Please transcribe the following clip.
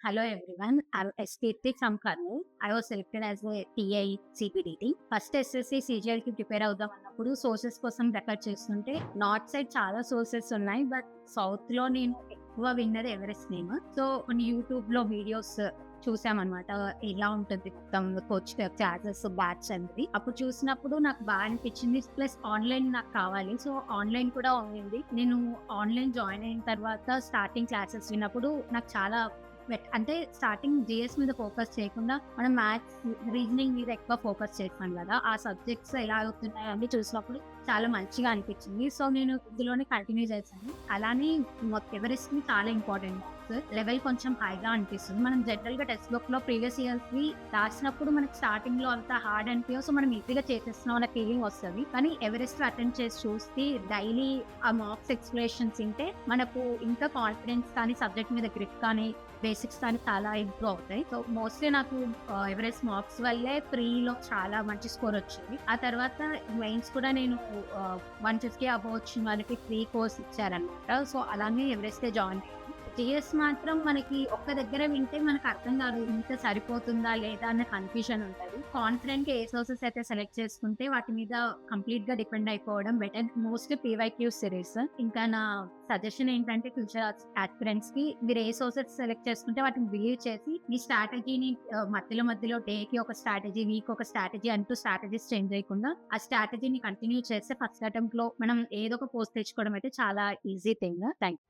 Hello everyone, I'm Kirti from Karnool. I was selected as a TI CPDT. First SSC సిజిఎల్కి prepare అవుదాం అన్నప్పుడు sources కోసం refer చేస్తుంటే north side చాలా sources ఉన్నాయి. బట్ సౌత్ లో నేను ఎక్కువ విన్నది ఎవరెస్ట్ నేమ్. సో కొన్ని యూట్యూబ్ లో వీడియోస్ చూసామన్నమాట. ఎలా ఉంటుంది మొత్తం కోచ్ క్లాసెస్ బ్యాచ్ అనేది. అప్పుడు చూసినప్పుడు నాకు బాగా అనిపించింది. ప్లస్ ఆన్లైన్ నాకు కావాలి, సో ఆన్లైన్ కూడా ఉంది. నేను ఆన్లైన్ జాయిన్ అయిన తర్వాత స్టార్టింగ్ క్లాసెస్ విన్నప్పుడు నాకు చాలా అంటే స్టార్టింగ్ జిఎస్ మీద ఫోకస్ చేయకుండా మనం మ్యాథ్స్, రీజనింగ్ మీద ఎక్కువ ఫోకస్ చేస్తాం కదా. ఆ సబ్జెక్ట్స్ ఎలా అవుతున్నాయి అని చూసినప్పుడు చాలా మంచిగా అనిపించింది. సో నేను ఇందులోనే కంటిన్యూ చేశాను. అలానే ఎవరెస్ట్ ని చాలా ఇంపార్టెంట్. లెవెల్ కొంచెం హైగా అనిపిస్తుంది. మనం జనరల్ గా టెక్స్ట్ బుక్ లో ప్రీవియస్ ఇయర్స్ వి రాసినప్పుడు మనకి స్టార్టింగ్ లో అంత హార్డ్ అనిపించవు. సో మనం ఈజీగా చేసేస్తున్నాం అనే ఫీలింగ్ వస్తుంది. కానీ ఎవరెస్ట్ అటెండ్ చేసి చూస్తే డైలీ ఆ మార్క్స్ ఎక్స్ప్లెనేషన్స్ వింటే మనకు ఇంకా కాన్ఫిడెన్స్ కానీ సబ్జెక్ట్ మీద గ్రిప్ కానీ బేసిక్స్ కానీ చాలా ఇంప్రూవ్ అవుతాయి. సో మోస్ట్లీ నాకు ఎవరెస్ట్ మార్క్స్ వల్లే ప్రీలో చాలా మంచి స్కోర్ వచ్చింది. ఆ తర్వాత మెయిన్స్ కూడా నేను 150 అబౌవ్ వచ్చిన వాళ్ళకి ఫ్రీ కోర్స్ ఇచ్చారనమాట. సో అలానే ఎవరెస్ట్ జాయిన్ అయ్యాను. జిఎస్ మాత్రం మనకి ఒక్క దగ్గర వింటే మనకు అర్థం కాదు, ఇంత సరిపోతుందా లేదా అన్న కన్ఫ్యూజన్ ఉంటుంది. కాన్ఫిడెంట్ గా ఏ సోర్సెస్ అయితే సెలెక్ట్ చేసుకుంటే వాటి మీద కంప్లీట్ గా డిపెండ్ అయిపోవడం బెటర్. Mostly PYQ series. ఇంకా నా సజెషన్ ఏంటంటే ఫ్యూచర్ ఆస్పిరెంట్స్ కి మీరు ఏ సోర్సెస్ సెలెక్ట్ చేసుకుంటే వాటిని బిలీవ్ చేసి మీ స్ట్రాటజీని మధ్యలో డేకి ఒక స్ట్రాటజీ, వీక్ ఒక స్ట్రాటజీ అంటూ స్ట్రాటజీస్ చేంజ్ చేయకుండా ఆ స్ట్రాటజీని కంటిన్యూ చేస్తే ఫస్ట్ అటెంప్ట్ లో మనం ఏదో ఒక పోస్ట్ తెచ్చుకోవడం అయితే చాలా ఈజీ థింగ్. Thank you.